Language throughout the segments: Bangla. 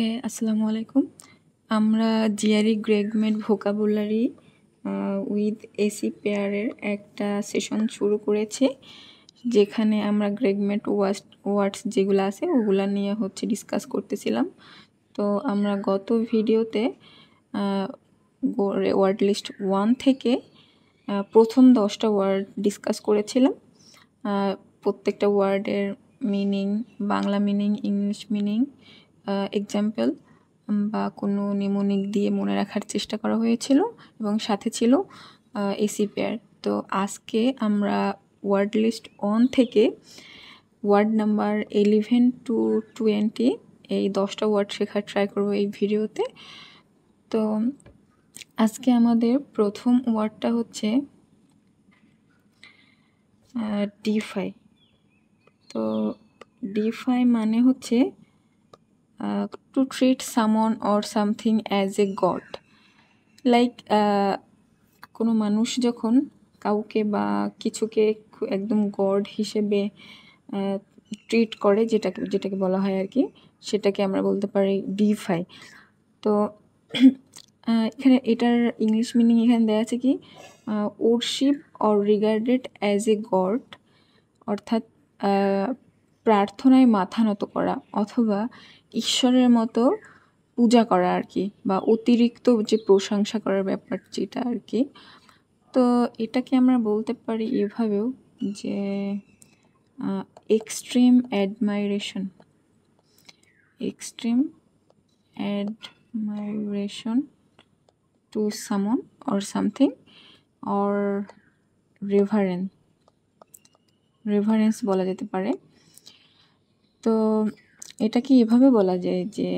ওকে, আসসালামু আলাইকুম। আমরা জিআরই গ্রেগমেট ভোকাবুলারি উইথ এসি পেয়ারের একটা সেশন শুরু করেছি, যেখানে আমরা গ্রেগমেট ওয়ার্ডস যেগুলো আছে ওগুলা নিয়ে ডিসকাস করতেছিলাম। তো আমরা গত ভিডিওতে ওয়ার্ড লিস্ট 1 থেকে প্রথম 10টা ওয়ার্ড ডিসকাস করেছিলাম। প্রত্যেকটা ওয়ার্ডের meaning, Bangla meaning, English meaning, example বা কোনো নিমোনিক দিয়ে মনে রাখার চেষ্টা করা হয়েছিল এবং সাথে ছিল এসি পেয়ার। তো আজকে আমরা ওয়ার্ড লিস্ট 1 থেকে ওয়ার্ড নাম্বার 11 to 20 এই 10টা ওয়ার্ড শেখার ট্রাই করবো এই ভিডিওতে। তো আজকে আমাদের প্রথম ওয়ার্ডটা হচ্ছে ডিফাই। তো ডিফাই মানে হচ্ছে to treat someone or something as a god. Like কোনো মানুষ যখন কাউকে বা কিছুকে একদম গড হিসেবে ট্রিট করে, যেটাকে বলা হয় আর কি, সেটাকে আমরা বলতে পারি ডিফাই। তো এখানে এটার ইংলিশ মিনিং এখানে দেওয়া আছে কি, worship or regarded as a god, অর্থাৎ প্রার্থনায় মাথা নত করা অথবা ঈশ্বরের মতো পূজা করা আর কি, বা অতিরিক্ত যে প্রশংসা করার ব্যাপার যেটা আর কি। তো এটাকে আমরা বলতে পারি এভাবেও যে এক্সট্রিম অ্যাডমাইরেশন টু সামন অর সামথিং অর রেভারেন্স বলা যেতে পারে। তো এটাকে এভাবে বলা যায় যে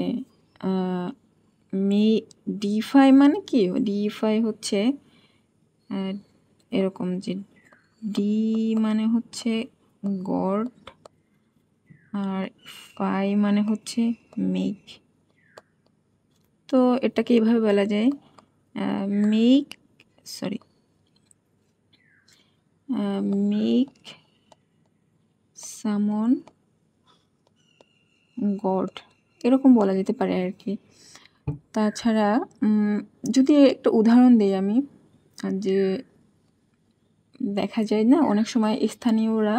ডিফাই মানে কি, ডিফাই হচ্ছে এরকম যে ডি মানে হচ্ছে গড আর ফাই মানে হচ্ছে মেক। তো এটাকে এভাবে বলা যায় মেক সামন গড, এরকম বলা যেতে পারে আর কি। তাছাড়া যদি একটা উদাহরণ দিই আমি, যে দেখা যায় না অনেক সময় স্থানীয়রা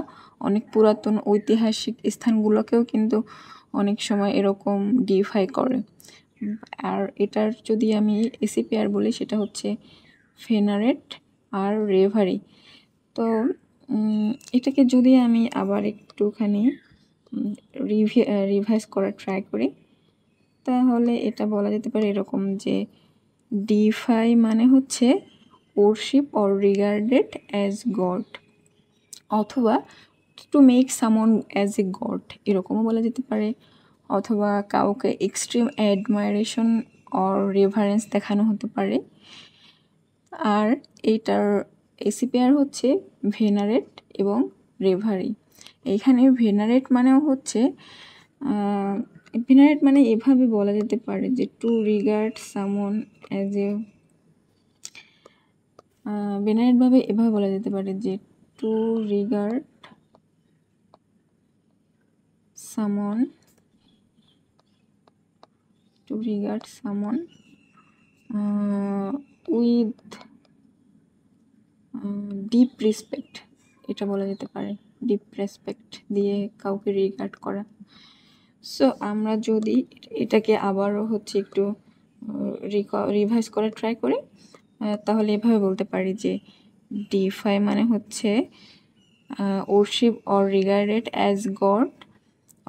অনেক পুরাতন ঐতিহাসিক স্থানগুলোকেও কিন্তু অনেক সময় এরকম ডিফাই করে। আর এটার যদি আমি এসি পেয়ার বলি, সেটা হচ্ছে ভেনারেট আর রেভারি। তো এটাকে যদি আমি আবার একটুখানি রিভাইজ করার ট্রাই করি, তাহলে এটা বলা যেতে পারে এরকম যে ডিফাই মানে হচ্ছে worship or regarded as god, অথবা টু মেক সামন অ্যাজ এ গড, এরকমও বলা যেতে পারে, অথবা কাউকে এক্সট্রিম অ্যাডমায়ারেশন অর রেভারেন্স দেখানো হতে পারে। আর এইটার এসি পেয়ার হচ্ছে ভেনারেট এবং রেভারি। এইখানে ভেনারেট মানেও হচ্ছে ভেনারেট মানে এভাবে বলা যেতে পারে যে টু রিগার্ড সামন অ্যাজ এ, ভেনারেটভাবে এভাবে বলা যেতে পারে যে টু রিগার্ড সামন উইথ ডিপ রেসপেক্ট, এটা বলা যেতে পারে, ডিপ রেসপেক্ট দিয়ে কাউকে রিগার্ড করা। সো আমরা যদি এটাকে আবারও একটু রিভাইজ করার ট্রাই করি, তাহলে এভাবে বলতে পারি যে ডিফাই মানে হচ্ছে worship or regarded as god,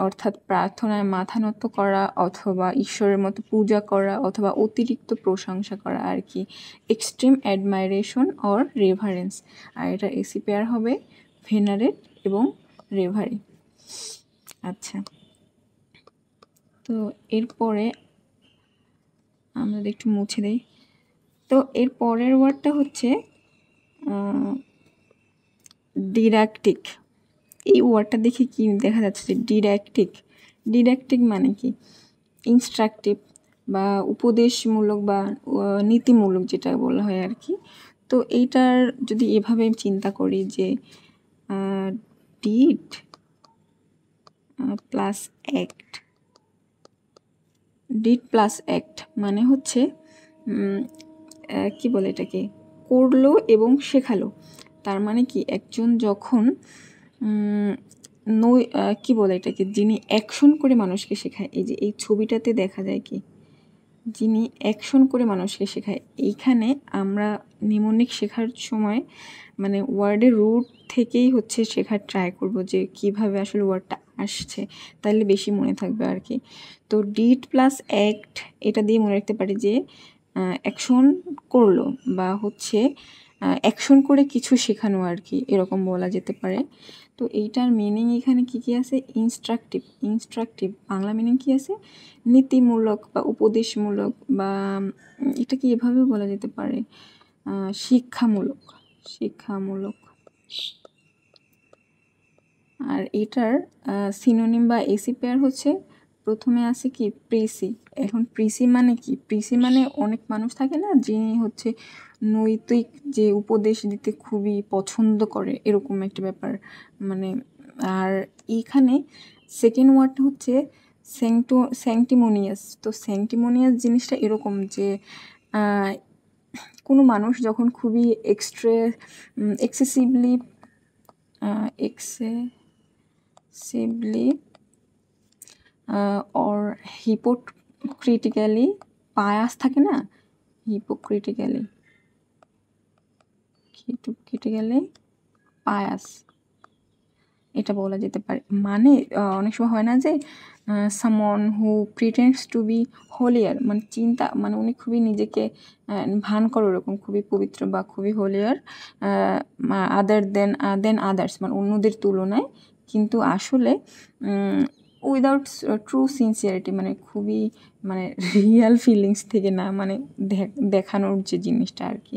অর্থাৎ প্রার্থনায় মাথা নত করা অথবা ঈশ্বরের মতো পূজা করা অথবা অতিরিক্ত প্রশংসা করা আর কি, এক্সট্রিম অ্যাডমাইরেশন অর রেভারেন্স। আর এটা এসি পেয়ার হবে ভেনারেট এবং রেভারি। আচ্ছা, তো এরপরে আমরা একটু মুছে দিই। তো এর পরের ওয়ার্ডটা হচ্ছে ডিডাকটিক। এই ওয়ার্ডটা দেখে কি দেখা যাচ্ছে যে ডিডাকটিক মানে কি, ইনস্ট্রাকটিভ বা উপদেশমূলক বা নীতিমূলক যেটা বলা হয় আর কি। তো এইটার যদি এভাবে চিন্তা করি যে did plus act, did plus act মানে হচ্ছে কি বলে এটাকে, করলো এবং শেখালো। তার মানে কি, একজন যখন কি বলে এটাকে, যিনি অ্যাকশন করে মানুষকে শেখায়, এই যে এই ছবিটাতে দেখা যায় কি, যিনি অ্যাকশন করে মানুষকে শেখায়। এইখানে আমরা নিমোনিক শেখার সময় মানে ওয়ার্ডের রুট থেকেই হচ্ছে শেখার ট্রাই করব, যে কিভাবে আসলে ওয়ার্ডটা আসছে, তাহলে বেশি মনে থাকবে আর কি। তো ডিড প্লাস অ্যাক্ট এটা দিয়ে মনে রাখতে পারি যে অ্যাকশন করলো বা হচ্ছে অ্যাকশন করে কিছু শেখানো আর কি, এরকম বলা যেতে পারে। তো এইটার মিনিং এখানে কি কি আছে, ইনস্ট্রাকটিভ বাংলা মিনিং কি আছে, নীতিমূলক বা উপদেশমূলক, বা এটাকে এভাবেও বলা যেতে পারে শিক্ষামূলক। আর এটার সিনোনিম বা এসি পেয়ার হচ্ছে, প্রথমে আছে কি প্রিসি। এখন প্রিসি মানে কি, প্রিসি মানে অনেক মানুষ থাকে না যিনি হচ্ছে নৈতিক যে উপদেশ দিতে খুবই পছন্দ করে, এরকম একটা ব্যাপার মানে। আর এইখানে সেকেন্ড ওয়ার্ডটা হচ্ছে স্যাংটিমোনিয়াস। তো স্যাংটিমোনিয়াস জিনিসটা এরকম যে কোনো মানুষ যখন খুবই এক্সেসিভলি অর হিপোক্রিটিক্যালি পায়াস থাকে না, হিপোক্রিটিক্যালি পায়াস, এটা বলা যেতে পারে। মানে অনেক সময় হয় না যে সামন হু প্রিটেন্ডস টু বি হোলিয়ার, মানে চিন্তা মানে উনি খুবই নিজেকে ভান করে ওরকম খুবই পবিত্র বা খুবই হোলিয়ার দেন আদার্স, মানে অন্যদের তুলনায়, কিন্তু আসলে উইদাউট ট্রু সিনসিয়ারিটি, মানে খুবই মানে রিয়াল ফিলিংস থেকে না, মানে দেখানোর যে জিনিসটা আর কি।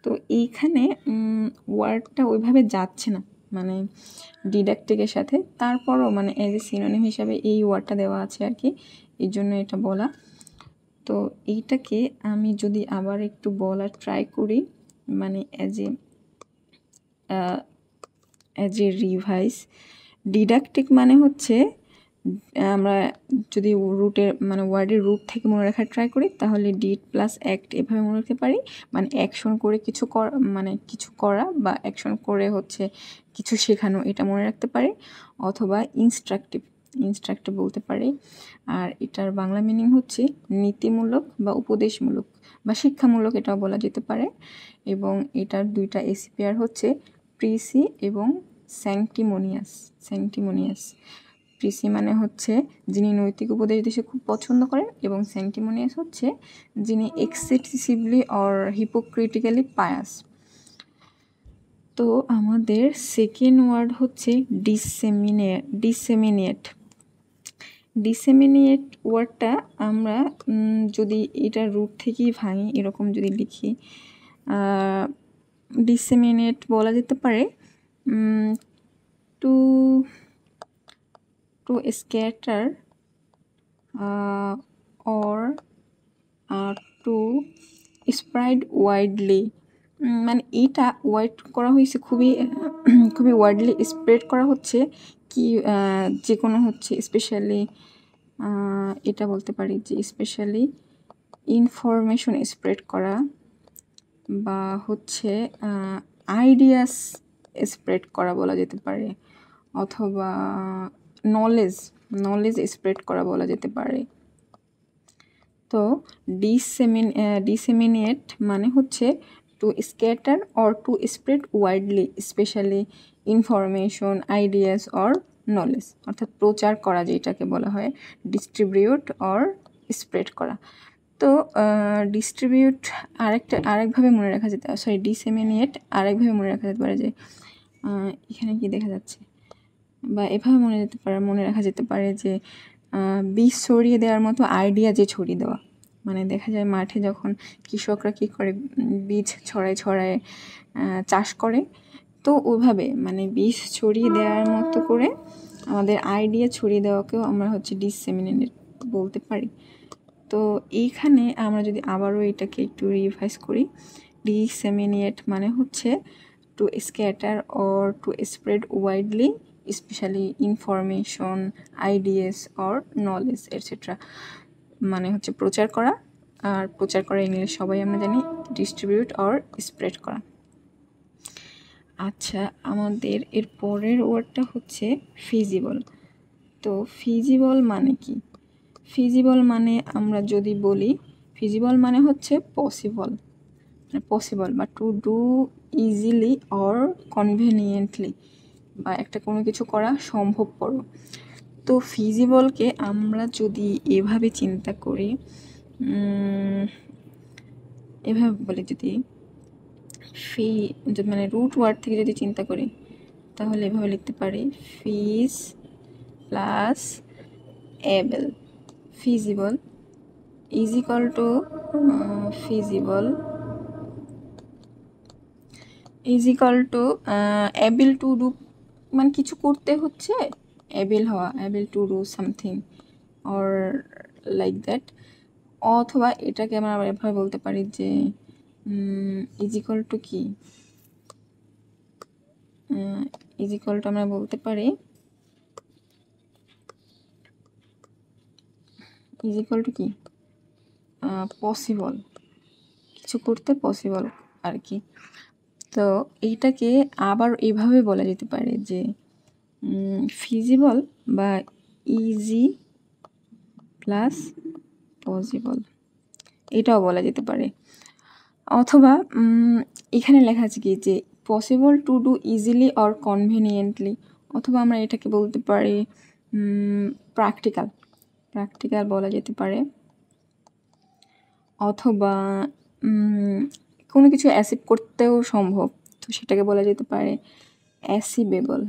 তো এইখানে ওয়ার্ডটা ওইভাবে যাচ্ছে না মানে ডিডাক্টিকের সাথে, তারপরও মানে এজ এ সিনোনিম হিসাবে এই ওয়ার্ডটা দেওয়া আছে আর কি, এই জন্য এটা বলা। তো এইটাকে আমি যদি আবার একটু বলার ট্রাই করি, মানে অ্যাজ এ রিভাইস, ডিডাক্টিক মানে হচ্ছে, আমরা যদি মানে ওয়ার্ডের রুট থেকে মনে রাখার ট্রাই করি, তাহলে ডিড প্লাস অ্যাক্ট এভাবে মনে রাখতে পারি, মানে অ্যাকশন করে কিছু মানে কিছু করা বা অ্যাকশন করে হচ্ছে কিছু শেখানো, এটা মনে রাখতে পারি। অথবা ইনস্ট্রাকটিভ বলতে পারি। আর এটার বাংলা মিনিং হচ্ছে নীতিমূলক বা উপদেশমূলক বা শিক্ষামূলক, এটাও বলা যেতে পারে। এবং এটার দুইটা এসি পেয়ার হচ্ছে প্রিসি এবং স্যাংটিমোনিয়াস। প্রিসি মানে হচ্ছে যিনি নৈতিক উপদেশ দিতে খুব পছন্দ করেন, এবং স্যাংটিমোনিয়াস হচ্ছে যিনি এক্সেসিভলি অর হিপোক্রিটিক্যালি পায়াস। তো আমাদের সেকেন্ড ওয়ার্ড হচ্ছে ডিসেমিনিয়েট ওয়ার্ডটা আমরা যদি এটা রুট থেকেই ভাঙি, এরকম যদি লিখি, ডিসেমিনেট বলা যেতে পারে two scatter or to spread widely, মানে এটা ওয়াইড করা হয়েছে খুবই ওয়াইডলি স্প্রেড করা হচ্ছে কি, যে কোনো হচ্ছে স্পেশালি এটা বলতে পারি যে স্পেশালি ইনফরমেশন স্প্রেড করা, বা হচ্ছে আইডিয়াস স্প্রেড করা বলা যেতে পারে, অথবা নলেজ স্প্রেড করা বলা যেতে পারে। তো ডিসেমিনেট মানে হচ্ছে to scatter or to spread widely specially information, ideas or knowledge, অর্থাৎ প্রচার করা যেটাকে বলা হয়, ডিস্ট্রিবিউট অর স্প্রেড করা। তো ডিস্ট্রিবিউট আরেকভাবে মনে রাখা যেতে, ডিসেমিনেট আরেকভাবে মনে রাখা যেতে পারে যে এখানে কি দেখা যাচ্ছে, বা এভাবে মনে রাখা যেতে পারে যে বীজ ছড়িয়ে দেওয়ার মতো আইডিয়া যে ছড়িয়ে দেওয়া, মানে দেখা যায় মাঠে যখন কৃষকরা কী করে বীজ ছড়ায় চাষ করে, তো ওইভাবে মানে বীজ ছড়িয়ে দেওয়ার মতো করে আমাদের আইডিয়া ছড়িয়ে দেওয়াকেও আমরা হচ্ছে ডিসেমিনেট বলতে পারি। তো এইখানে আমরা যদি আবারও এটাকে একটু রিভাইজ করি, ডিসেমিনেট মানে হচ্ছে to scatter or to spread widely specially information, ideas or knowledge etcetera. মানে হচ্ছে প্রচার করা, আর প্রচার করা ইংলিশ সবাই আমরা জানি ডিস্ট্রিবিউট অর স্প্রেড করা। আচ্ছা, আমাদের এর পরের ওয়ার্ডটা হচ্ছে ফিজিবল। তো ফিজিবল মানে কি? ফিজিবল মানে আমরা যদি বলি, ফিজিবল মানে হচ্ছে পসিবল বা টু ডু ইজিলি অর কনভিনিয়েন্টলি, বা একটা কোনো কিছু করা সম্ভবপর। তো ফিজিবলকে আমরা যদি এভাবে চিন্তা করি, এভাবে বলি, যদি মানে রুট ওয়ার্ড থেকে যদি চিন্তা করি, তাহলে এভাবে লিখতে পারি feas plus able, feasible is equal to feasible is equal to able to do, মানে কিছু করতে হচ্ছে এবল হওয়া, able to do something or like that. অথবা এটাকে আমরা আবার এভাবে বলতে পারি যে ইজ ইকাল টু কি, ইজ ইকাল টু আমরা বলতে পারি ইজ ইকাল টু কি, পসিবল, কিছু করতে পসিবল আর কি। তো এইটাকে আবার এইভাবে বলা যেতে পারে যে ফিজিবল বা ইজি প্লাস পসিবল, এটাও বলা যেতে পারে। অথবা এখানে লেখা আছে কি যে possible to do easily or কনভিনিয়েন্টলি, অথবা আমরা এটাকে বলতে পারি প্র্যাকটিক্যাল বলা যেতে পারে। অথবা কোনো কিছু অ্যাচিভ করতেও সম্ভব, তো সেটাকে বলা যেতে পারে অ্যাচিভেবল,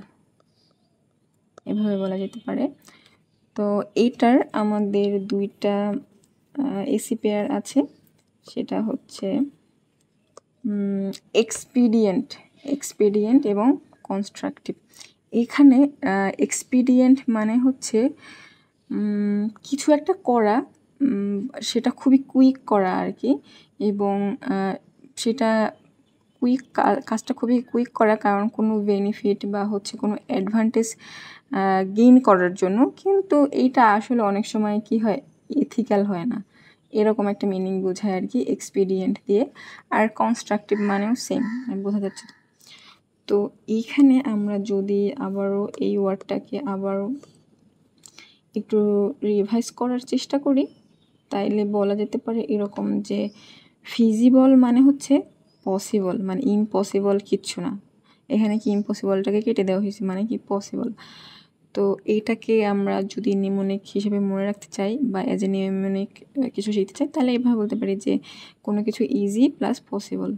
এভাবে বলা যেতে পারে। তো এইটার আমাদের দুইটা এসি পেয়ার আছে, সেটা হচ্ছে এক্সপিডিয়েন্ট এবং কনস্ট্রাকটিভ। এখানে এক্সপিডিয়েন্ট মানে হচ্ছে কিছু একটা করা, সেটা খুবই কুইক করা আর কি, এবং সেটা কাজটা খুবই কুইক করা, কারণ কোনো বেনিফিট বা হচ্ছে কোনো অ্যাডভান্টেজ গেইন করার জন্য। কিন্তু এইটা আসলে অনেক সময় কি হয়, এথিক্যাল হয় না, এরকম একটা মিনিং বোঝায় আর কি এক্সপিডিয়েন্ট দিয়ে। আর কনস্ট্রাকটিভ মানেও সেম, বোঝা যাচ্ছে। তো এইখানে আমরা যদি আবারও এই ওয়ার্ডটাকে আবারও একটু রিভাইজ করার চেষ্টা করি, তাইলে বলা যেতে পারে এরকম যে ফিজিবল মানে হচ্ছে পসিবল, মানে ইম্পসিবল কিচ্ছু না। এখানে কি ইম্পসিবলটাকে কেটে দেওয়া হয়েছে, মানে কি পসিবল। তো এইটাকে আমরা যদি নিউমোনিক হিসেবে মনে রাখতে চাই বা অ্যাজ এ নিউমোনিক কিছু শিখতে চাই, তাহলে এভাবে বলতে পারি যে কোনো কিছু ইজি প্লাস পসিবল,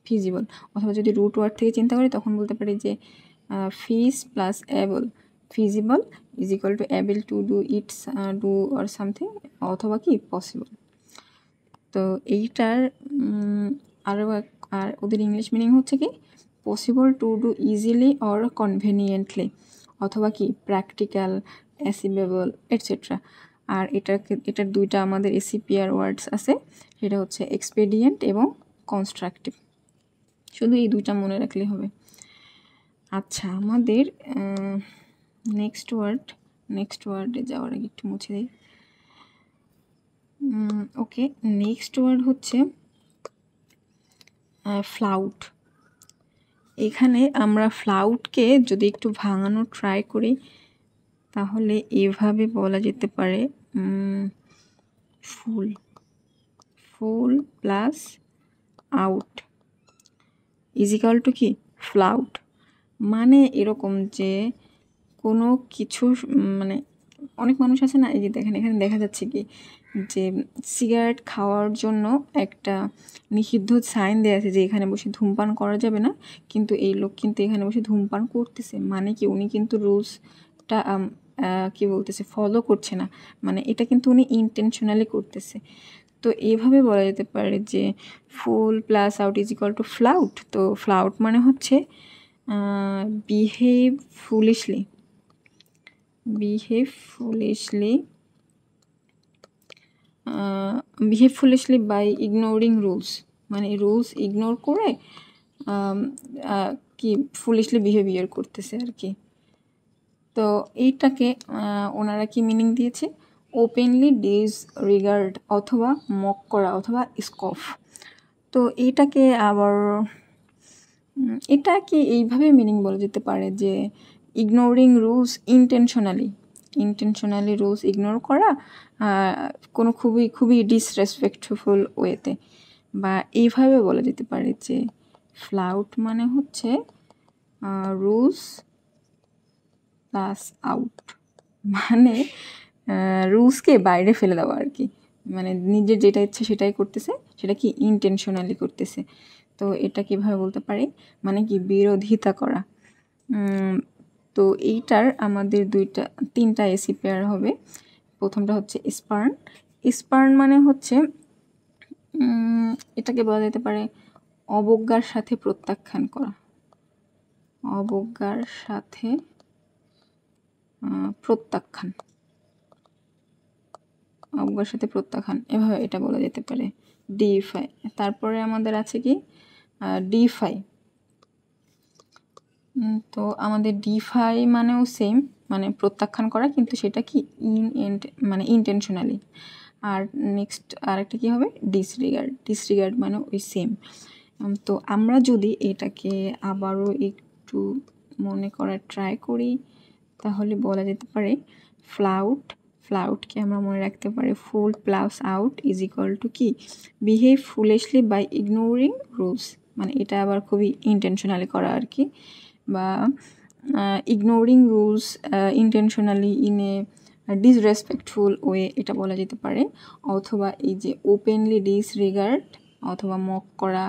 ফিজিবল। অথবা যদি রুট ওয়ার্ড থেকে চিন্তা করি, তখন বলতে পারি যে feas plus able, feasible is equal to able to do it's do or something, অথবা কি পসিবল। তো এইটার আর ওদের ইংলিশ মিনিং হচ্ছে কি possible to do easily or কনভিনিয়েন্টলি, অথবা কি প্র্যাকটিক্যাল, অ্যাচিভেবল এটসেট্রা। আর এটার দুইটা আমাদের এসিপিআর ওয়ার্ডস আছে, সেটা হচ্ছে এক্সপেডিয়েন্ট এবং কনস্ট্রাকটিভ। শুধু এই দুইটা মনে রাখলে হবে। আচ্ছা, আমাদের নেক্সট ওয়ার্ডে যাওয়ার আগে একটু মুছে দিই। ওকে, নেক্সট ওয়ার্ড হচ্ছে ফ্লাউট। এখানে আমরা ফ্লাউটকে যদি একটু ভাঙানোর ট্রাই করি, তাহলে এভাবে বলা যেতে পারে full plus out is equal to কি ফ্লাউট। মানে এরকম যে কোনো কিছু, মানে অনেক মানুষ আছে না, এই যে দেখেন এখানে দেখা যাচ্ছে কি যে সিগারেট খাওয়ার জন্য একটা নিষিদ্ধ সাইন দেওয়া আছে যে এখানে বসে ধূমপান করা যাবে না, কিন্তু এই লোক কিন্তু এখানে বসে ধূমপান করতেছে। মানে কি উনি কিন্তু রুলসটা কি বলতেছে ফলো করছে না, মানে এটা কিন্তু উনি ইন্টেনশনালি করতেছে। তো এইভাবে বলা যেতে পারে যে full plus out is equal to flout. তো ফ্লাউট মানে হচ্ছে behave foolishly by ignoring rules, মানে রুলস ইগনোর করে কি ফুলিশলি বিহেভিয়ার করতেছে আর কি। তো এইটাকে ওনারা কি মিনিং দিয়েছে, ওপেনলি ডিসরিগার্ড অথবা মক করা অথবা স্কফ। তো এইটাকে আবার এটাকে এইভাবে মিনিং বলা যেতে পারে যে ignoring rules intentionally rules ignore করা কোনো খুবই ডিসরেসপেক্টফুল ওয়েতে। বা এইভাবে বলা যেতে পারে যে ফ্লাউট মানে হচ্ছে রুলস প্লাস আউট, মানে রুলসকে বাইরে ফেলে দেওয়া আর কি, মানে নিজের যেটা ইচ্ছে সেটাই করতেছে, সেটা কি ইন্টেনশনালি করতেছে। তো এটা কীভাবে বলতে পারি, মানে কি বিরোধিতা করা। তো এইটার আমাদের তিনটা এসি পেয়ার হবে। প্রথমটা হচ্ছে স্পার্ন মানে হচ্ছে এটাকে বলা যেতে পারে অবজ্ঞার সাথে প্রত্যাখ্যান করা, অবজ্ঞার সাথে প্রত্যাখ্যান, এভাবে এটা বলা যেতে পারে ডিফাই। তারপরে আমাদের আছে কি ডিফাই। তো আমাদের ডিফাই মানেও সেম, মানে প্রত্যাখ্যান করা, কিন্তু সেটা কি মানে ইন্টেনশনালি। আর নেক্সট আরেকটা কি হবে ডিসরিগার্ড মানে ওই সেম। তো আমরা যদি এটাকে আবারও একটু মনে করার ট্রাই করি তাহলে বলা যেতে পারে ফ্লাউটকে আমরা মনে রাখতে পারি full plus out is equal to কি behave foolishly by ignoring rules, মানে এটা আবার খুবই ইন্টেনশনালি করা আর কি। বা ignoring rules intentionally in a disrespectful way, এটা বলা যেতে পারে। অথবা এই যে ওপেনলি ডিসরিগার্ড অথবা মক করা,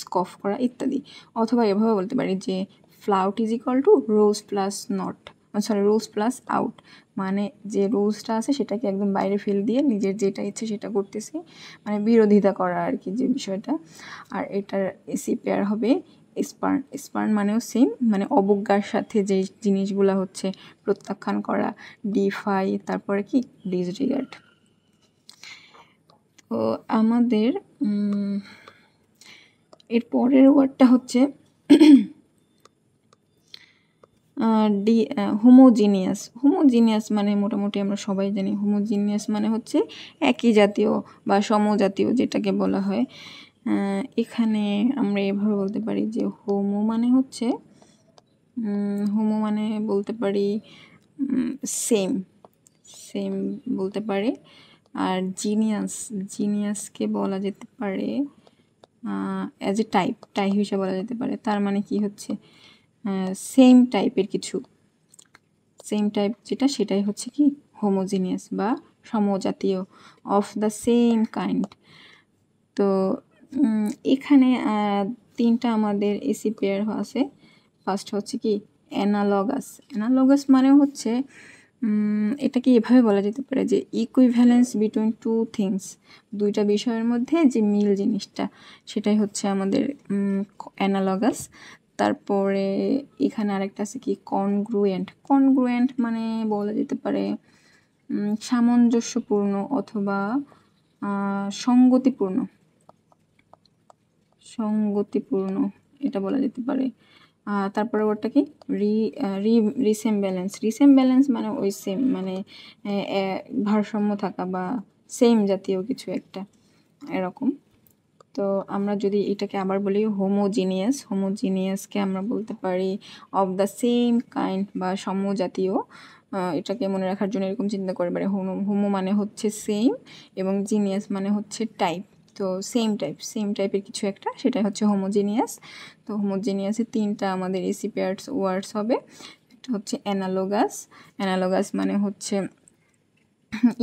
স্কফ করা ইত্যাদি। অথবা এভাবে বলতে পারি যে flout is equal to rules plus out, মানে যে রুলসটা আছে সেটাকে একদম বাইরে ফেল দিয়ে নিজের যেটা ইচ্ছে সেটা করতেছে, মানে বিরোধিতা করা আর কি যে বিষয়টা। আর এটার এসি পেয়ার হবে স্পার্ন মানেও সেম, মানে অবজ্ঞার সাথে যে জিনিসগুলো হচ্ছে প্রত্যাখ্যান করা, ডিফাই, তারপরে কি ডিসরিগার্ড। তো আমাদের এর পরের ওয়ার্ডটা হচ্ছে হোমোজিনিয়াস মানে মোটামুটি আমরা সবাই জানি হোমোজিনিয়াস মানে হচ্ছে একই জাতীয় বা সমজাতীয় যেটাকে বলা হয়। এখানে আমরা এভাবে বলতে পারি যে হোমো মানে বলতে পারি সেম বলতে পারে। আর জিনিয়াসকে বলা যেতে পারে অ্যাজ এ টাইপ হিসেবে বলা যেতে পারে। তার মানে কি হচ্ছে সেম টাইপ যেটা সেটাই হচ্ছে কি হোমোজিনিয়াস বা সমজাতীয়, অফ দ্য সেম কাইন্ড। তো এখানে তিনটা আমাদের এসি পেয়ার আছে। ফার্স্ট হচ্ছে কি অ্যানালগাস মানে হচ্ছে এটাকে এভাবে বলা যেতে পারে যে ইকুইভ্যালেন্স বিটুইন টু থিংস, দুইটা বিষয়ের মধ্যে যে মিল জিনিসটা সেটাই হচ্ছে আমাদের অ্যানালগাস। তারপরে এখানে আরেকটা আছে কি কনগ্রুয়েন্ট মানে বলা যেতে পারে সামঞ্জস্যপূর্ণ অথবা সঙ্গতিপূর্ণ এটা বলা যেতে পারে। তারপরে ওটা কি রিসেমব্যালেন্স মানে ওই সেম, মানে ভারসাম্য থাকা বা সেম জাতীয় কিছু একটা এরকম। তো আমরা যদি এটাকে আবার বলি হোমোজিনিয়াসকে আমরা বলতে পারি অফ দ্য সেম কাইন্ড বা সমজাতীয়। এটাকে মনে রাখার জন্য এরকম চিন্তা করতে পারি হোমো মানে হচ্ছে সেম এবং জিনিয়াস মানে হচ্ছে টাইপ। তো সেম টাইপের কিছু একটা, সেটাই হচ্ছে হোমোজিনিয়াস। তো হোমোজিনিয়াসের তিনটা আমাদের এসি পেয়ার্স ওয়ার্ডস হবে। এটা হচ্ছে অ্যানালগাস মানে হচ্ছে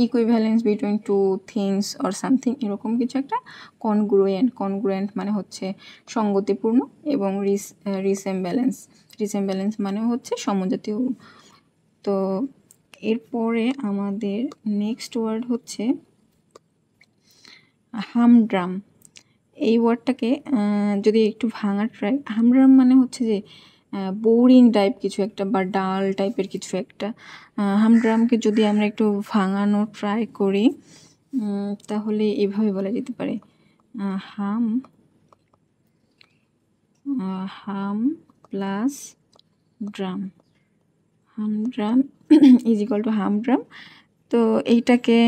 equivalence between two things or something এরকম কিছু একটা। কনগ্রুয়েন্ট মানে হচ্ছে সঙ্গতিপূর্ণ এবং রিসেমব্যালেন্স মানে হচ্ছে সমজাতীয়। তো এরপরে আমাদের নেক্সট ওয়ার্ড হচ্ছে হামড্রাম। এই ওয়ার্ডটাকে যদি একটু ভাঙার ট্রাই, হামড্রাম মানে হচ্ছে যে বোরিং টাইপ কিছু একটা বা ডাল টাইপের কিছু একটা। হামড্রামকে যদি আমরা একটু ভাঙানোর ট্রাই করি তাহলে এভাবে বলা যেতে পারে hum plus drum is equal to humdrum. তো এইটাকে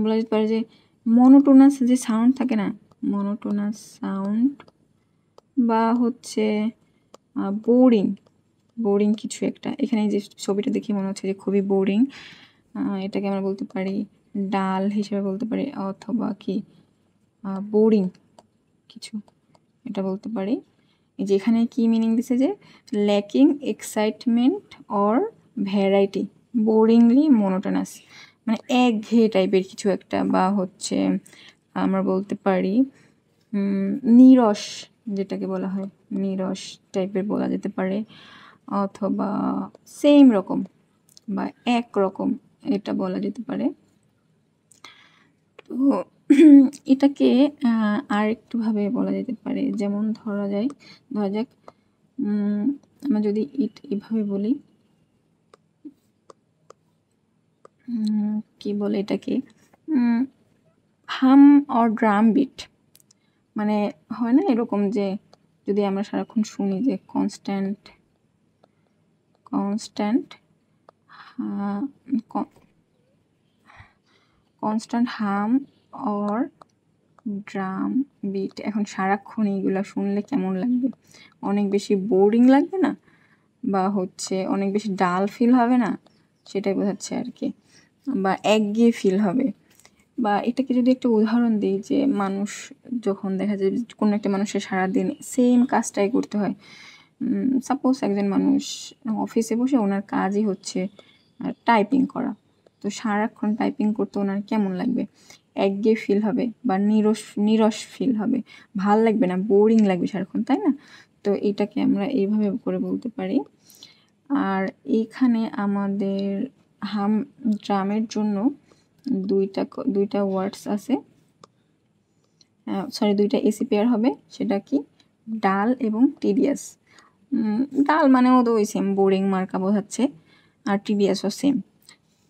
বলা যেতে পারে যে মনোটোনাস যে সাউন্ড থাকে না, মনোটোনাস সাউন্ড, বা হচ্ছে বোরিং বোরিং কিছু একটা। এখানে যে ছবিটা দেখে মনে হচ্ছে যে খুবই বোরিং, এটাকে আমরা বলতে পারি ডাল হিসেবে বলতে পারি, অথবা কি বোরিং কিছু, এটা বলতে পারি। যে এখানে কি মিনিং দিছে যে lacking excitement or variety, boringly monotonous, মানে একঘেয়ে টাইপের কিছু একটা, বা হচ্ছে আমরা বলতে পারি নীরস, যেটাকে বলা হয় নীরস টাইপের বলা যেতে পারে, অথবা সেম রকম বা এক রকম এটা বলা যেতে পারে। তো এটাকে আর একটুভাবে বলা যেতে পারে, যেমন ধরা যাক আমরা যদি এভাবে বলি, কি বলে এটাকে, হাম অর ড্রাম বিট, মানে হয় না এরকম যে যদি আমরা সারাক্ষণ শুনি যে কনস্ট্যান্ট হাম অর ড্রাম বিট, এখন সারাক্ষণ এইগুলো শুনলে কেমন লাগবে? অনেক বেশি বোরিং লাগবে না, বা হচ্ছে অনেক বেশি ডাল ফিল হবে না, সেটাই বোঝাচ্ছে আর কি, বা একঘেয়ে ফিল হবে। বা এটাকে যদি একটা উদাহরণ দিই, যে মানুষ যখন দেখা যায় কোনো একটা মানুষের সারাদিন সেম কাজটাই করতে হয়, সাপোজ একজন মানুষ অফিসে বসে ওনার কাজই হচ্ছে টাইপিং করা, তো সারাক্ষণ টাইপিং করতে ওনার কেমন লাগবে? একঘেয়ে ফিল হবে, বা নিরস ফিল হবে, ভাল লাগবে না, বোরিং লাগবে সারাক্ষণ, তাই না? তো এটাকে আমরা এইভাবে করে বলতে পারি। আর এইখানে আমাদের হাম ড্রামের জন্য দুইটা ওয়ার্ডস আছে, দুইটা এসি পেয়ার হবে, সেটা কি ডাল এবং টিডিয়াস। ডাল মানেও তো ওই সেম, বোরিং মার্কা বোঝাচ্ছে, আর টিডিয়াসও সেম।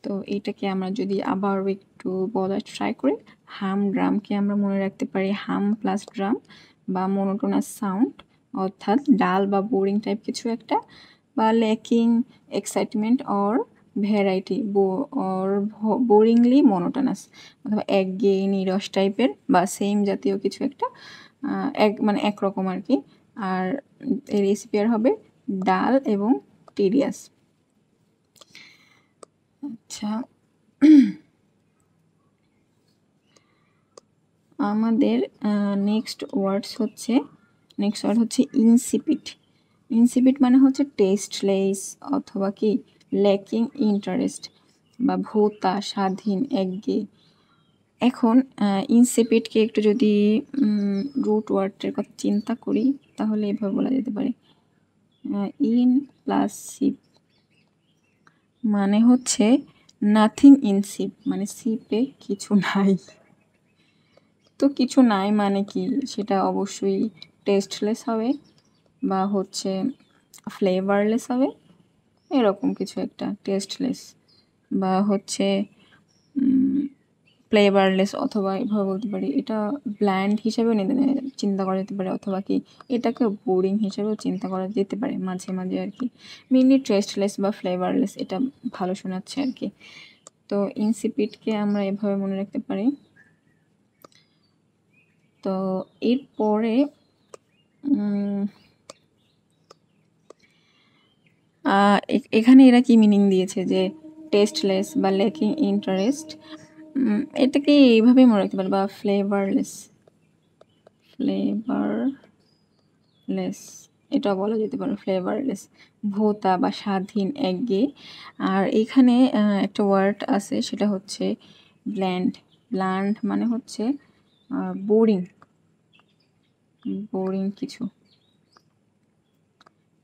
তো এইটাকে আমরা যদি আবার একটু বলার ট্রাই করি, হাম ড্রামকে আমরা মনে রাখতে পারি হাম প্লাস ড্রাম, বা মনোটোনাস সাউন্ড, অর্থাৎ ডাল বা বোরিং টাইপ কিছু একটা, বা lacking excitement or variety, or boringly monotonous, অথবা একঘেয়ে নিরস টাইপের বা সেম জাতীয় কিছু একটা, মানে একরকম আর কি। আর এর রেসিপিয়ার হবে ডাল এবং টিডিয়াস। আচ্ছা, আমাদের নেক্সট ওয়ার্ড হচ্ছে ইনসিপিড। ইনসিপিড মানে হচ্ছে টেস্টলেস, অথবা কি ল্যাকিং ইন্টারেস্ট, বা ভোতা, স্বাধীন, একঘেয়ে। এখন ইনসিপিডকে একটু যদি রুট ওয়ার্ডের কথা চিন্তা করি, তাহলে এভাবে বলা যেতে পারে ইন প্লাস সিপ, মানে হচ্ছে নাথিং ইন সিপ, মানে সিপে কিছু নাই। তো কিছু নাই মানে কি, সেটা অবশ্যই টেস্টলেস হবে, বা হচ্ছে ফ্লেভারলেস হবে, এরকম কিছু একটা, টেস্টলেস বা হচ্ছে ফ্লেভারলেস, অথবা এভাবে বলতে পারি এটা ব্ল্যান্ড হিসেবেও চিন্তা করা যেতে পারে, অথবা কি এটাকে বোরিং হিসেবেও চিন্তা করা যেতে পারে মাঝে মাঝে আর কি। মেনলি টেস্টলেস বা ফ্লেভারলেস এটা ভালো শোনাচ্ছে আর কি। তো ইনসিপিডকে আমরা এভাবে মনে রাখতে পারি। তো এরপরে এখানে এরা কি মিনিং দিয়েছে যে টেস্টলেস বা ল্যাকিং ইন্টারেস্ট, এটাকে এইভাবেই মনে রাখতে পারে, বা ফ্লেভারলেস এটা বলা যেতে পারে, ফ্লেভারলেস, ভোতা বা স্বাধীন, একঘেয়ে। আর এখানে একটা ওয়ার্ড আছে, সেটা হচ্ছে ব্ল্যান্ড মানে হচ্ছে বোরিং কিছু,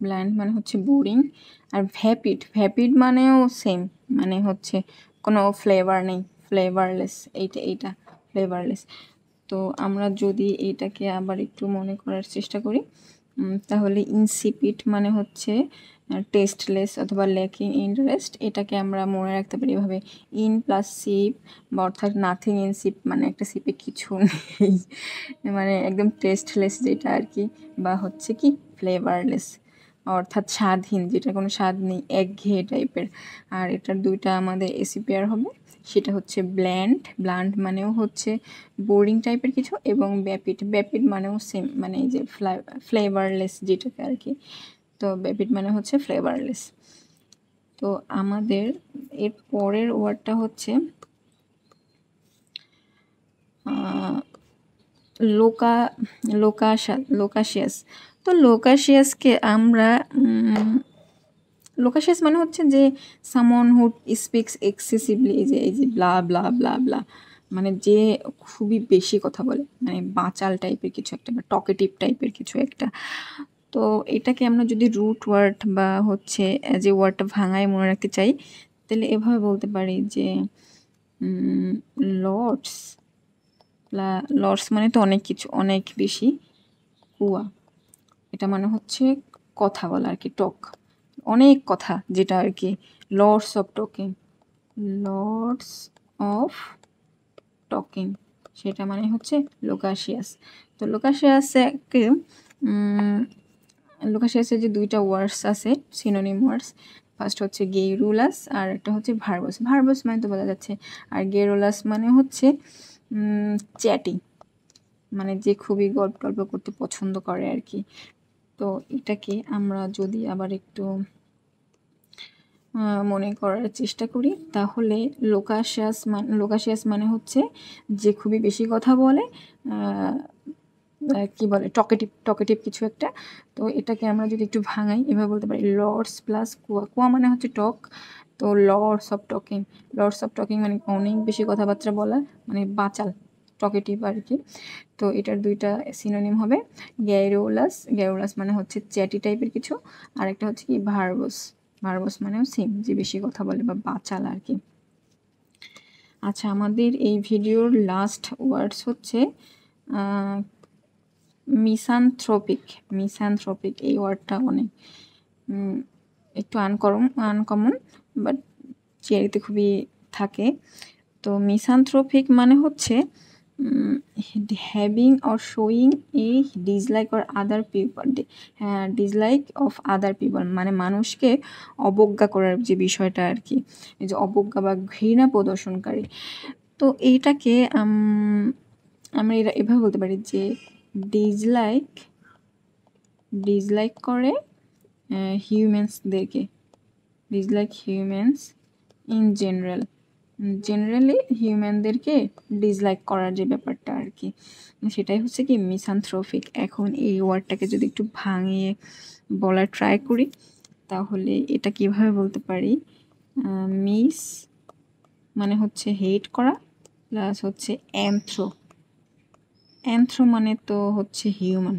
ব্ল্যান্ড মানে হচ্ছে বোরিং। আর ভ্যাপিড মানেও সেম, মানে হচ্ছে কোনো ফ্লেভার নেই, ফ্লেভারলেস, এইটা ফ্লেভারলেস। তো আমরা যদি এইটাকে আবার একটু মনে করার চেষ্টা করি, তাহলে ইনসিপিড মানে হচ্ছে টেস্টলেস অথবা ল্যাকিং ইন্টারেস্ট, এটাকে আমরা মনে রাখতে পারি এভাবে ইন প্লাস সিপ, বা অর্থাৎ নাথিং ইন সিপ, মানে একটা সিপে কিছু নেই, মানে একদম টেস্টলেস যেটা আর কি, বা হচ্ছে কি ফ্লেভারলেস অর্থাৎ স্বাদহীন, যেটা কোনো স্বাদ নেই, একঘেয়ে টাইপের। আর এটার দুইটা আমাদের এসি পেয়ার হবে, সেটা হচ্ছে ব্ল্যান্ড। ব্ল্যান্ড মানেও হচ্ছে বোরিং টাইপের কিছু, এবং ব্যাপিড। ব্যাপিড মানেও সেম, মানে এই যে ফ্লেভারলেস যেটাকে আর কি। তো ব্যাপিড মানে হচ্ছে ফ্লেভারলেস। তো আমাদের এর পরের ওয়ার্ডটা হচ্ছে লোকাশিয়াস। তো লোকাশিয়াসকে আমরা লোকাশিয়াস মানে হচ্ছে যে সামন হু স্পিক্স এক্সেসিভলি, এই যে ব্লা ব্লা ব্লা ব্লা, মানে যে খুবই বেশি কথা বলে, মানে বাচাল টাইপের কিছু একটা বা টকেটিভ টাইপের কিছু একটা। তো এটাকে আমরা যদি রুট ওয়ার্ড বা হচ্ছে যে ওয়ার্ডটা ভাঙায় মনে রাখতে চাই, তাহলে এভাবে বলতে পারি যে লর্ডস। লর্ডস মানে তো অনেক কিছু, অনেক বেশি কুয়া। এটা মানে হচ্ছে কথা বলা আর কি, টক, অনেক কথা, যেটা আর কি lords of talking. Lords of talking সেটা মানে হচ্ছে লোকাশিয়াস। তো লোকাশিয়াসের যে দুইটা ওয়ার্ডস আছে, সিনোনিম ওয়ার্ডস, ফার্স্ট হচ্ছে গেইরুলাস আর একটা হচ্ছে ভার্বস। ভার্বস মানে তো বোঝা যাচ্ছে, আর গেইরুলাস মানে হচ্ছে চ্যাটি, মানে যে খুবই গল্প টল্প করতে পছন্দ করে আর কি। তো এটাকে আমরা যদি আবার একটু মনে করার চেষ্টা করি, তাহলে লোকাশিয়াস মানে হচ্ছে যে খুবই বেশি কথা বলে, কি বলে, টকেটিভ কিছু একটা। তো এটাকে আমরা যদি একটু ভাঙাই, এভাবে বলতে পারি লর্ডস প্লাস কুয়া। কুয়া মানে হচ্ছে টক, তো লর্ডস অফ টকিং মানে অনেক বেশি কথাবার্তা বলা, মানে বাচাল, টকেটিভ আর কি। তো এটার দুইটা সিনোনিম হবে গ্যারোলাস মানে হচ্ছে চ্যাটি টাইপের কিছু, আর একটা হচ্ছে কি ভার্বস মানেও সেম, যে বেশি কথা বলে বা বাচাল আর কি। আচ্ছা, আমাদের এই ভিডিওর লাস্ট ওয়ার্ডস হচ্ছে মিসানথ্রোপিক। এই ওয়ার্ডটা অনেক একটু আনকমন, বাট চেয়ারিতে খুবই থাকে। তো মিসানথ্রোপিক মানে হচ্ছে having or showing A dislike or other people, dislike of other people, মানে মানুষকে অবজ্ঞা করার যে বিষয়টা আর কি, এই যে অবজ্ঞা বা ঘৃণা প্রদর্শনকারী। তো এইটাকে আমরা এভাবে বলতে পারি যে ডিসলাইক করে হিউম্যানসদেরকে, ডিসলাইক হিউম্যানস ইন জেনারেলি হিউম্যানদেরকে ডিসলাইক করার যে ব্যাপারটা আর কি, সেটাই হচ্ছে কি মিসানথ্রোপিক। এখন এই ওয়ার্ডটাকে যদি একটু ভাঙিয়ে বলার ট্রাই করি, তাহলে এটা কিভাবে বলতে পারি, মিস মানে হচ্ছে হেট করা, প্লাস হচ্ছে অ্যান্থ্রো মানে তো হচ্ছে হিউম্যান,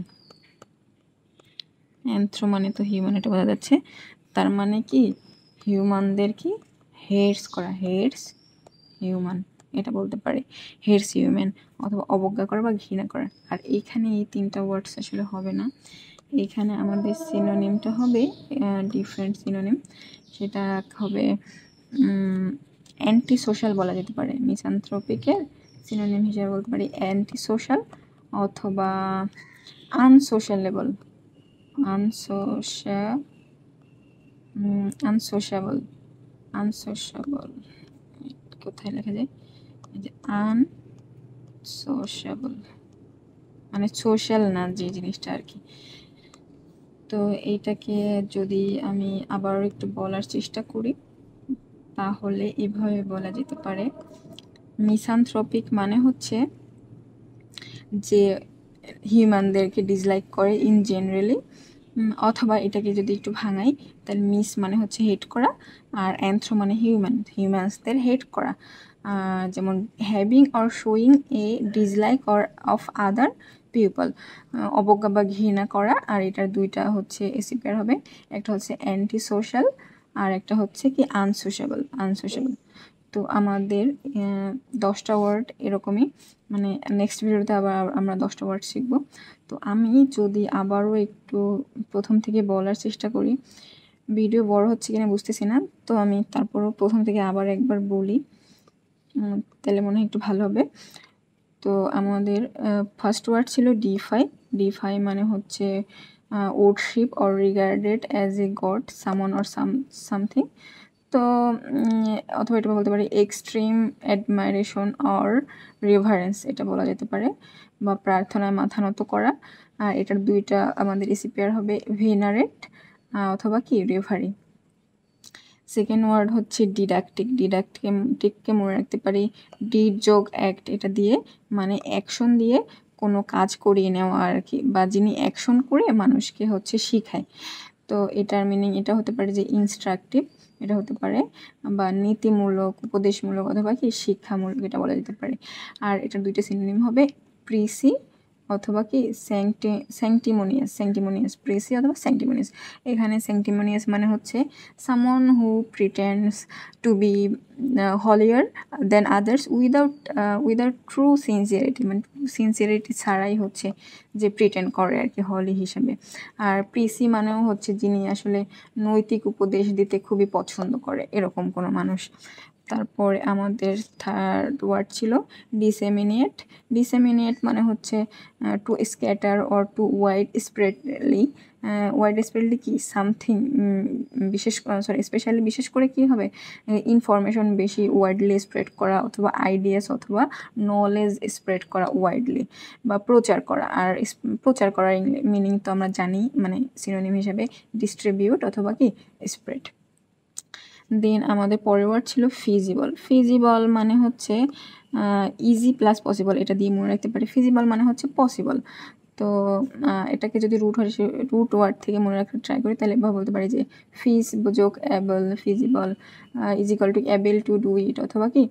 এটা বোঝা যাচ্ছে। তার মানে কি হিউম্যানদের কি হেটস করা, হিউম্যান, এটা বলতে পারে হেটস হিউম্যান, অথবা অবজ্ঞা করা বা ঘৃণা করা। আর এইখানে এই তিনটা ওয়ার্ডস আসলে হবে না, এইখানে আমাদের সিনোনিমটা হবে ডিফারেন্ট সিনোনিম, সেটা হবে অ্যান্টি সোশ্যাল বলা যেতে পারে। মিসানথ্রোপিকের সিনোনিম হিসেবে বলতে পারি অ্যান্টি সোশ্যাল অথবা আনসোশ্যালেবল, আনসোশ্যাবল কোথায় লেখা যায়, এই যে আনসোশ্যাবল মানে সোশ্যাল না যে জিনিসটা আর কি। তো এইটাকে যদি আমি আবার একটু বলার চেষ্টা করি, তাহলে এভাবে বলা যেতে পারে, মিসানথ্রোপিক মানে হচ্ছে যে হিউম্যানদেরকে ডিসলাইক করে ইন জেনারেলি, অথবা এটাকে যদি একটু ভাঙাই, তাহলে মিস মানে হচ্ছে হেট করা, আর অ্যান্থ্রো মানে হিউম্যানসদের হেট করা, যেমন having or showing A dislike or of other people, অবজ্ঞা বা ঘৃণা করা। আর এটার দুইটা হচ্ছে এসিপেয়ার হবে, একটা হচ্ছে অ্যান্টি সোশ্যাল আর একটা হচ্ছে কি আনসোশ্যাবল। তো আমাদের 10টা ওয়ার্ড এরকমই, মানে নেক্সট ভিডিওতে আবার আমরা 10টা ওয়ার্ড শিখব। তো আমি যদি আবারও একটু প্রথম থেকে বলার চেষ্টা করি, ভিডিও বড় হচ্ছে কিনা বুঝতেছি না, তো আমি তারপরও প্রথম থেকে আবার একবার বলি, তাহলে মনে হয় একটু ভালো হবে। তো আমাদের ফার্স্ট ওয়ার্ড ছিল ডিফাই মানে হচ্ছে worship or regarded as a god, summon or something. তো অথবা এটা বলতে পারি এক্সট্রিম অ্যাডমাইরেশন অর রেভারেন্স, এটা বলা যেতে পারে, বা প্রার্থনায় মাথা নত করা। আর এটার দুইটা আমাদের রেসিপিয়ার হবে ভেনারেট অথবা কি রেভারি। সেকেন্ড ওয়ার্ড হচ্ছে ডিডাক্টিক। ডিডাক্টিককে মনে রাখতে পারি ডিড যোগ অ্যাক্ট, এটা দিয়ে মানে অ্যাকশন দিয়ে কোনো কাজ করিয়ে নেওয়া আর কি, বা যিনি অ্যাকশন করে মানুষকে হচ্ছে শিখায়। তো এটার মিনিং এটা হতে পারে যে ইনস্ট্রাকটিভ, এটা হতে পারে বা নীতিমূলক, উপদেশমূলক অথবা কি শিক্ষামূলক, এটা বলা যেতে পারে। আর এটার দুইটা সিনোনিম হবে প্রিসি অথবা কি স্যাংটিমোনিয়াস, প্রেসি অথবা স্যাংটিমোনিয়াস। এখানে স্যাংটিমোনিয়াস মানে হচ্ছে সামন হু প্রিটেন্ডস টু বি হলিয়ার দেন আদার্স উইদাউট ট্রু সিনসিয়ারিটি, মানে সিনসিয়ারিটি ছাড়াই হচ্ছে যে প্রিটেন্ড করে আর কি হলি হিসেবে। আর প্রিসি মানেও হচ্ছে যিনি আসলে নৈতিক উপদেশ দিতে খুবই পছন্দ করে, এরকম কোনো মানুষ। তারপরে আমাদের থার্ড ওয়ার্ড ছিল ডিসেমিনেট। ডিসেমিনেট মানে হচ্ছে to scatter or to wide spreadly কি সামথিং স্পেশালি বিশেষ করে কি হবে ইনফরমেশন বেশি ওয়াইডলি স্প্রেড করা, অথবা আইডিয়াস অথবা নলেজ স্প্রেড করা ওয়াইডলি, বা প্রচার করা। আর প্রচার করার মিনিং তো আমরা জানি, মানে সিনোনিম হিসেবে ডিস্ট্রিবিউট অথবা কি স্প্রেড। দেন আমাদের পরের ওয়ার্ড ছিল ফিজিবল। ফিজিবল মানে হচ্ছে ইজি প্লাস পসিবল, এটা দিয়ে মনে রাখতে পারি। ফিজিবল মানে হচ্ছে পসিবল। তো এটাকে যদি রুট ওয়ার্ড থেকে মনে রাখতে ট্রাই করি, তাহলে এভাবে বলতে পারি যে ফিজ যোগ able, feasible is equal to able to do it অথবা কি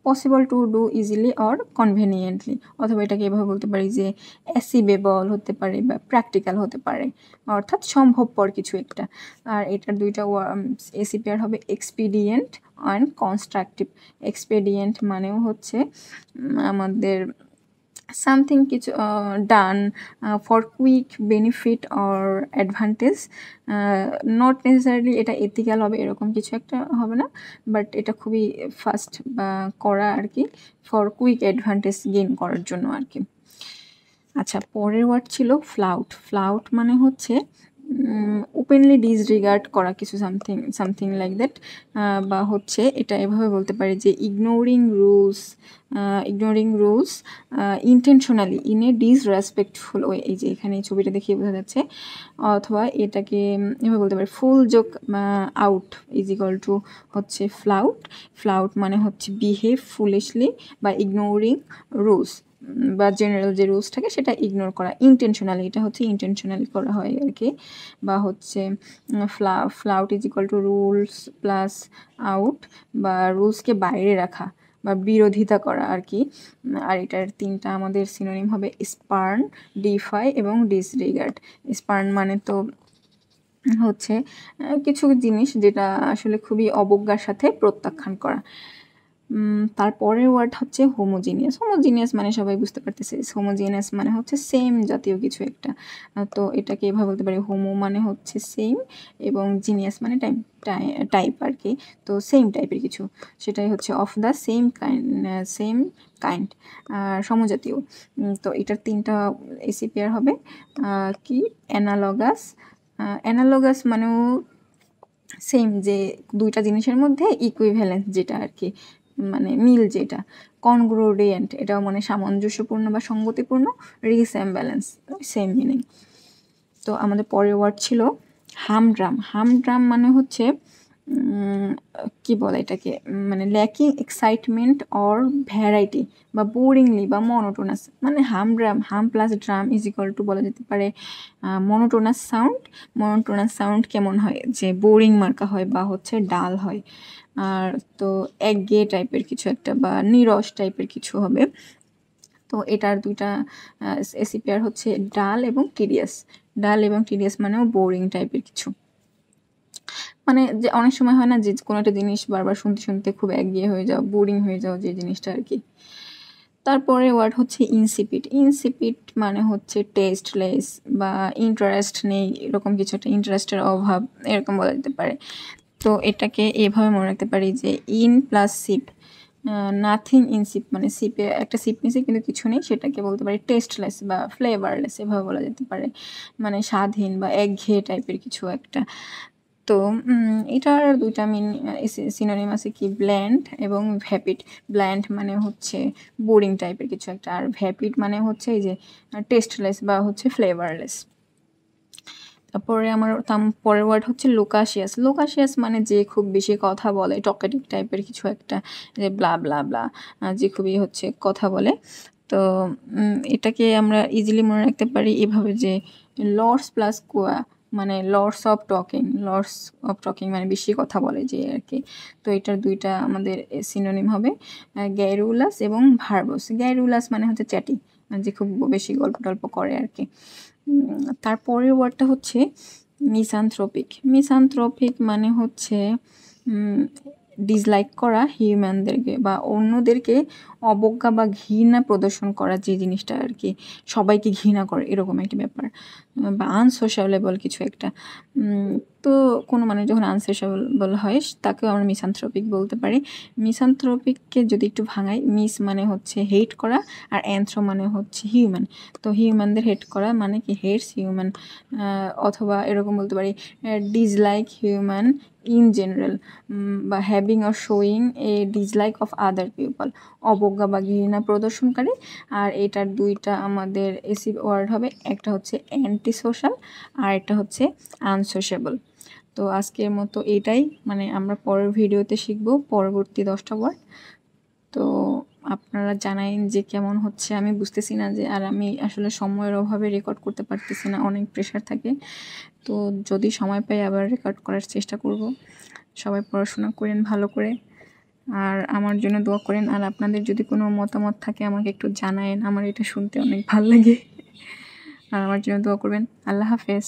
possible to do easily or conveniently, অথবা এটাকে এভাবে বলতে পারি যে অ্যাসিবেবল হতে পারে বা প্র্যাকটিক্যাল হতে পারে, অর্থাৎ সম্ভবপর কিছু একটা। আর এটার দুইটা এসিপিআর হবে এক্সপিডিয়েন্ট অ্যান্ড কনস্ট্রাকটিভ। এক্সপিডিয়েন্ট মানেও হচ্ছে আমাদের সামথিং কিছু done for quick benefit or advantage, not necessarily এটা এথিক্যাল হবে এরকম কিছু একটা হবে না, বাট এটা খুবই ফাস্ট বা করা আর কি, ফর কুইক অ্যাডভান্টেজ গেইন করার জন্য আর কি। আচ্ছা, পরের ওয়ার্ড ছিল ফ্লাউট। ফ্লাউট মানে হচ্ছে ওপেনলি ডিসরিগার্ড করা কিছু, সামথিং লাইক দ্যাট, বা হচ্ছে এটা এভাবে বলতে পারি যে ignoring rules intentionally in a disrespectful way. এই যে এখানে এই ছবিটা দেখিয়ে বোঝা যাচ্ছে। অথবা এটাকে এভাবে বলতে পারি ফুল যোগ আউট ইজ ইকুয়াল টু হচ্ছে ফ্লাউট মানে হচ্ছে বিহেভ ফুলিশলি বা ইগনোরিং রুলস, বা জেনারেল যে রুলস থাকে সেটা ইগনোর করা ইন্টেনশনালি, এটা হচ্ছে ইন্টেনশনালি করা হয় আর কি। বা হচ্ছে flout is equal to rules plus out, বা রুলসকে বাইরে রাখা বা বিরোধিতা করা আর কি। আর এটার তিনটা আমাদের সিনোনিম হবে স্পার্ন, ডিফাই এবং ডিসরিগার্ড। স্পার্ন মানে তো হচ্ছে কিছু জিনিস যেটা আসলে খুবই অবজ্ঞার সাথে প্রত্যাখ্যান করা। তারপরের ওয়ার্ড হচ্ছে হোমোজিনিয়াস মানে সবাই বুঝতে পারতেছে, হোমোজিনিয়াস মানে হচ্ছে সেম জাতীয় কিছু একটা। তো এটাকে এভাবে বলতে পারি হোমো মানে হচ্ছে সেম এবং জিনিয়াস মানে টাইপ আর কি, তো সেম টাইপের কিছু, সেটাই হচ্ছে অফ দ্য সেম কাইন্ড সমজাতীয়। তো এটার তিনটা এসিপিআর হবে কি অ্যানালগাস মানেও সেম, যে দুইটা জিনিসের মধ্যে ইকুইভ্যালেন্স যেটা আর কি, মানে মিল যেটা। কনগ্রোডিয়েন্ট এটাও মানে সামঞ্জস্যপূর্ণ বা সঙ্গতিপূর্ণ। রিসেমব্যালেন্স সেম মিনিং। তো আমাদের পরের ওয়ার্ড ছিল হামড্রাম মানে হচ্ছে কি বলে এটাকে, মানে ল্যাকিং এক্সাইটমেন্ট অর ভ্যারাইটি বা বোরিংলি বা মনোটোনাস, মানে হাম plus drum is equal two বলা যেতে পারে মনোটোনাস সাউন্ড কেমন হয়, যে বোরিং মার্কা হয় বা হচ্ছে ডাল হয়। আর তো একঘেয়ে টাইপের কিছু একটা বা নিরস টাইপের কিছু হবে। তো এটার দুইটা এসিপিআর হচ্ছে ডাল এবং টিডিয়াস মানেও বোরিং টাইপের কিছু, মানে যে অনেক সময় হয় না যে কোনো একটা জিনিস বারবার শুনতে খুব একঘেয়ে হয়ে যাও, বোরিং হয়ে যাও যে জিনিসটা আর কি। তারপরে ওয়ার্ড হচ্ছে ইনসিপিড মানে হচ্ছে টেস্টলেস বা ইন্টারেস্ট নেই এরকম কিছু একটা, ইন্টারেস্টের অভাব এরকম বলা যেতে পারে। তো এটাকে এভাবে মনে রাখতে পারি যে in plus sheep, nothing in sheep মানে সিপে একটা সিপ নিছে কিন্তু কিছু নেই, সেটাকে বলতে পারি টেস্টলেস বা ফ্লেভারলেস এভাবে বলা যেতে পারে, মানে স্বাদহীন বা একঘেয়ে টাইপের কিছু একটা। তো এটার দুইটা সিনোনিম আছে কি, ব্ল্যান্ড এবং ভ্যাপিড। ব্ল্যান্ড মানে হচ্ছে বোরিং টাইপের কিছু একটা, আর ভ্যাপিড মানে হচ্ছে এই যে টেস্টলেস বা হচ্ছে ফ্লেভারলেস। তারপরে আমার পরের ওয়ার্ড হচ্ছে লোকাশিয়াস। লোকাশিয়াস মানে যে খুব বেশি কথা বলে, টকেটিভ টাইপের কিছু একটা, যে ব্লা ব্লা ব্লা, যে খুবই হচ্ছে কথা বলে। তো এটাকে আমরা ইজিলি মনে রাখতে পারি এভাবে যে লর্ডস প্লাস কোয়া মানে লর্ডস অফ টকিং মানে বেশি কথা বলে যে আর কি। তো এটার দুইটা আমাদের সিনোনিম হবে গ্যারুলাস এবং ভার্বস। গ্যারুলাস মানে হচ্ছে চ্যাটি, যে খুব বেশি গল্প টল্প করে আর কি। তারপরের ওয়ার্ডটা হচ্ছে মিসানথ্রোপিক। মিসানথ্রোপিক মানে হচ্ছে ডিসলাইক করা হিউম্যানদেরকে বা অন্যদেরকে অবজ্ঞা বা ঘৃণা প্রদর্শন করা, যে জিনিসটা আর কি সবাইকে ঘৃণা করে এরকম একটা ব্যাপার, বা আনসোশালেবল কিছু একটা। তো কোনো মানুষ যখন আনসোশালেবল হয় তাকেও আমরা মিসানথ্রোপিক বলতে পারি। মিসানথ্রোপিককে যদি একটু ভাঙাই, মিস মানে হচ্ছে হেট করা, আর অ্যান্থ্রো মানে হচ্ছে হিউম্যান। তো হিউম্যানদের হেট করা মানে কি হেটস হিউম্যান, অথবা এরকম বলতে পারি ডিসলাইক হিউম্যান ইন জেনারেল, বা having or showing A dislike of other people, অবজ্ঞা বা ঘৃণা প্রদর্শনকারী। আর এটার দুইটা আমাদের এসি ওয়ার্ড হবে, একটা হচ্ছে অ্যান্টি সোশ্যাল আর একটা হচ্ছে আনসোশাবল। তো আজকের মতো এটাই, মানে আমরা পরের ভিডিওতে শিখবো পরবর্তী 10টা ওয়ার্ড। তো আপনারা জানাইন যে কেমন হচ্ছে, আমি বুঝতেছি না যে, আর আমি আসলে সময়ের অভাবে রেকর্ড করতে পারতেছি না, অনেক প্রেশার থাকে। তো যদি সময় পাই আবার রেকর্ড করার চেষ্টা করব। সবাই পড়াশোনা করেন ভালো করে, আর আমার জন্য দোয়া করেন। আর আপনাদের যদি কোনো মতামত থাকে আমাকে একটু জানায়েন, আমার এটা শুনতে অনেক ভালো লাগে। আর আমার জন্য দোয়া করবেন। আল্লাহ হাফেজ।